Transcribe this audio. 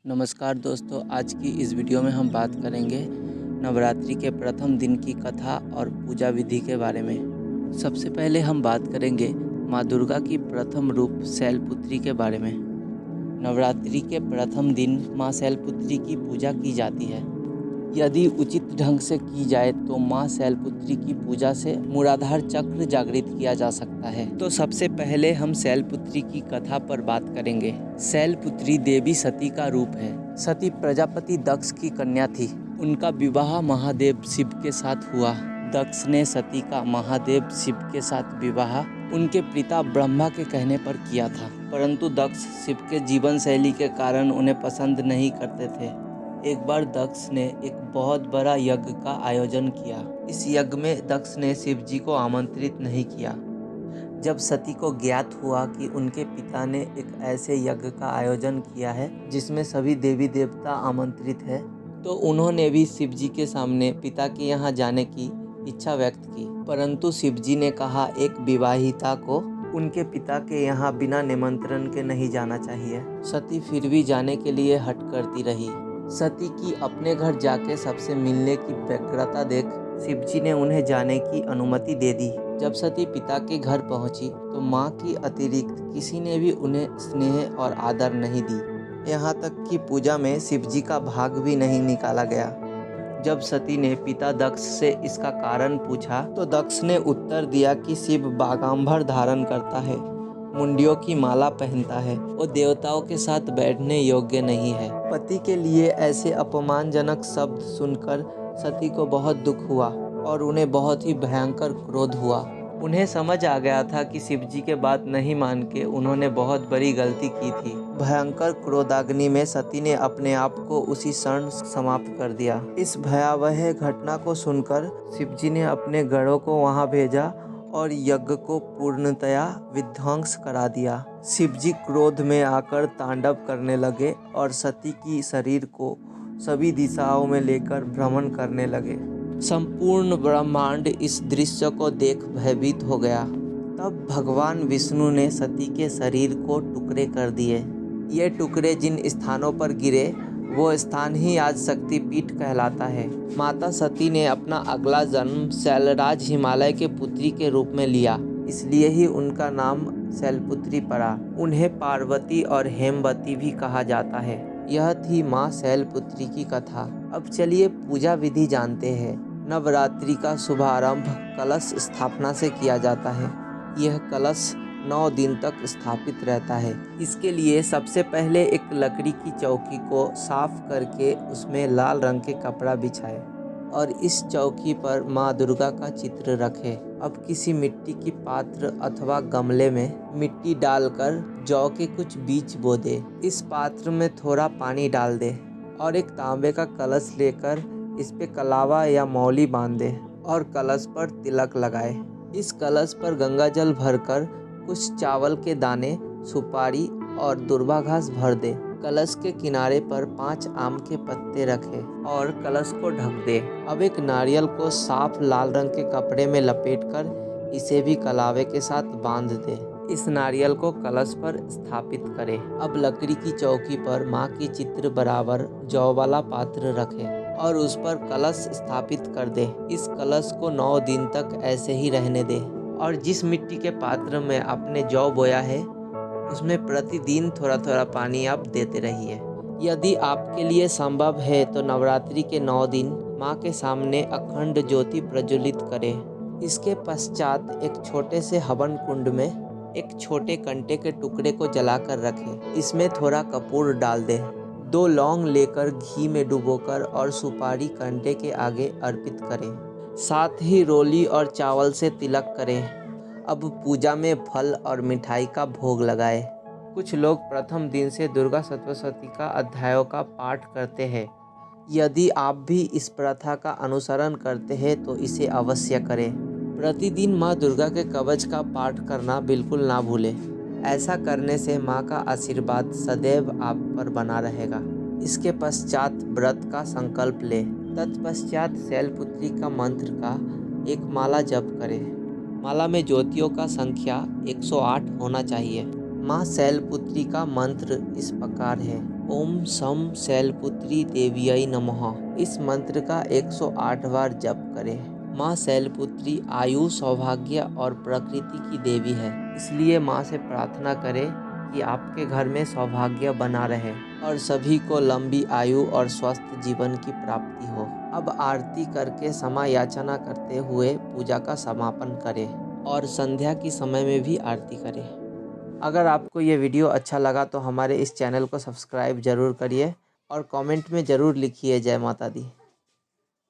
नमस्कार दोस्तों, आज की इस वीडियो में हम बात करेंगे नवरात्रि के प्रथम दिन की कथा और पूजा विधि के बारे में। सबसे पहले हम बात करेंगे माँ दुर्गा की प्रथम रूप शैलपुत्री के बारे में। नवरात्रि के प्रथम दिन माँ शैलपुत्री की पूजा की जाती है। यदि उचित ढंग से की जाए तो माँ शैलपुत्री की पूजा से मूलाधार चक्र जागृत किया जा सकता है। तो सबसे पहले हम शैलपुत्री की कथा पर बात करेंगे। शैलपुत्री देवी सती का रूप है। सती प्रजापति दक्ष की कन्या थी। उनका विवाह महादेव शिव के साथ हुआ। दक्ष ने सती का महादेव शिव के साथ विवाह उनके पिता ब्रह्मा के कहने पर किया था, परंतु दक्ष शिव के जीवन शैली के कारण उन्हें पसंद नहीं करते थे। एक बार दक्ष ने एक बहुत बड़ा यज्ञ का आयोजन किया। इस यज्ञ में दक्ष ने शिव जी को आमंत्रित नहीं किया। जब सती को ज्ञात हुआ कि उनके पिता ने एक ऐसे यज्ञ का आयोजन किया है जिसमें सभी देवी देवता आमंत्रित है, तो उन्होंने भी शिव जी के सामने पिता के यहाँ जाने की इच्छा व्यक्त की। परंतु शिव जी ने कहा, एक विवाहिता को उनके पिता के यहाँ बिना निमंत्रण के नहीं जाना चाहिए। सती फिर भी जाने के लिए हट करती रही। सती की अपने घर जाके सबसे मिलने की व्यग्रता देख शिव जी ने उन्हें जाने की अनुमति दे दी। जब सती पिता के घर पहुंची तो माँ की अतिरिक्त किसी ने भी उन्हें स्नेह और आदर नहीं दी। यहाँ तक कि पूजा में शिव जी का भाग भी नहीं निकाला गया। जब सती ने पिता दक्ष से इसका कारण पूछा तो दक्ष ने उत्तर दिया कि शिव बागांबर धारण करता है, मुंडियों की माला पहनता है, वो देवताओं के साथ बैठने योग्य नहीं है। पति के लिए ऐसे अपमानजनक शब्द सुनकर सती को बहुत दुख हुआ और उन्हें बहुत ही भयंकर क्रोध हुआ। उन्हें समझ आ गया था कि शिव जी के बात नहीं मान के उन्होंने बहुत बड़ी गलती की थी। भयंकर क्रोधाग्नि में सती ने अपने आप को उसी क्षण समाप्त कर दिया। इस भयावह घटना को सुनकर शिव जी ने अपने गणों को वहां भेजा और यज्ञ को पूर्णतया विध्वंस करा दिया। शिव जी क्रोध में आकर तांडव करने लगे और सती की शरीर को सभी दिशाओं में लेकर भ्रमण करने लगे। संपूर्ण ब्रह्मांड इस दृश्य को देख भयभीत हो गया। तब भगवान विष्णु ने सती के शरीर को टुकड़े कर दिए। ये टुकड़े जिन स्थानों पर गिरे वो स्थान ही आज शक्तिपीठ कहलाता है। माता सती ने अपना अगला जन्म शैलराज हिमालय के पुत्री के रूप में लिया, इसलिए ही उनका नाम शैलपुत्री पड़ा। उन्हें पार्वती और हेमवती भी कहा जाता है। यह थी माँ शैलपुत्री की कथा। अब चलिए पूजा विधि जानते हैं। नवरात्रि का शुभारंभ कलश स्थापना से किया जाता है। यह कलश 9 दिन तक स्थापित रहता है। इसके लिए सबसे पहले एक लकड़ी की चौकी को साफ करके उसमें लाल रंग के कपड़ा बिछाए और इस चौकी पर माँ दुर्गा का चित्र रखे। अब किसी मिट्टी की पात्र अथवा गमले में मिट्टी डालकर जौ के कुछ बीज बो दे। इस पात्र में थोड़ा पानी डाल दे और एक तांबे का कलश लेकर इस पे कलावा या मौली बांध दे और कलश पर तिलक लगाए। इस कलश पर गंगा जल भरकर कुछ चावल के दाने, सुपारी और दुर्वा घास भर दे। कलश के किनारे पर 5 आम के पत्ते रखे और कलश को ढक दे। अब एक नारियल को साफ लाल रंग के कपड़े में लपेटकर इसे भी कलावे के साथ बांध दे। इस नारियल को कलश पर स्थापित करे। अब लकड़ी की चौकी पर माँ की चित्र बराबर जौ वाला पात्र रखे और उस पर कलश स्थापित कर दे। इस कलश को 9 दिन तक ऐसे ही रहने दे और जिस मिट्टी के पात्र में आपने जौ बोया है उसमें प्रतिदिन थोड़ा थोड़ा पानी आप देते रहिए। यदि आपके लिए संभव है तो नवरात्रि के 9 दिन माँ के सामने अखंड ज्योति प्रज्वलित करें। इसके पश्चात एक छोटे से हवन कुंड में एक छोटे कंटे के टुकड़े को जलाकर रखें। इसमें थोड़ा कपूर डाल दें। 2 लौंग लेकर घी में डुबोकर और सुपारी कंटे के आगे अर्पित करें। साथ ही रोली और चावल से तिलक करें। अब पूजा में फल और मिठाई का भोग लगाए। कुछ लोग प्रथम दिन से दुर्गा सप्तशती का अध्यायों का पाठ करते हैं। यदि आप भी इस प्रथा का अनुसरण करते हैं तो इसे अवश्य करें। प्रतिदिन माँ दुर्गा के कवच का पाठ करना बिल्कुल ना भूलें। ऐसा करने से माँ का आशीर्वाद सदैव आप पर बना रहेगा। इसके पश्चात व्रत का संकल्प लें। तत्पश्चात शैलपुत्री का मंत्र का एक माला जप करें। माला में ज्योतियों का संख्या 108 होना चाहिए। माँ शैलपुत्री का मंत्र इस प्रकार है: ओम सम शैलपुत्री देवियै नमः। इस मंत्र का 108 बार जप करें। माँ शैलपुत्री आयु, सौभाग्य और प्रकृति की देवी है, इसलिए माँ से प्रार्थना करें कि आपके घर में सौभाग्य बना रहे और सभी को लंबी आयु और स्वस्थ जीवन की प्राप्ति हो। अब आरती करके क्षमा याचना करते हुए पूजा का समापन करें और संध्या की समय में भी आरती करें। अगर आपको ये वीडियो अच्छा लगा तो हमारे इस चैनल को सब्सक्राइब ज़रूर करिए और कमेंट में ज़रूर लिखिए जय माता दी।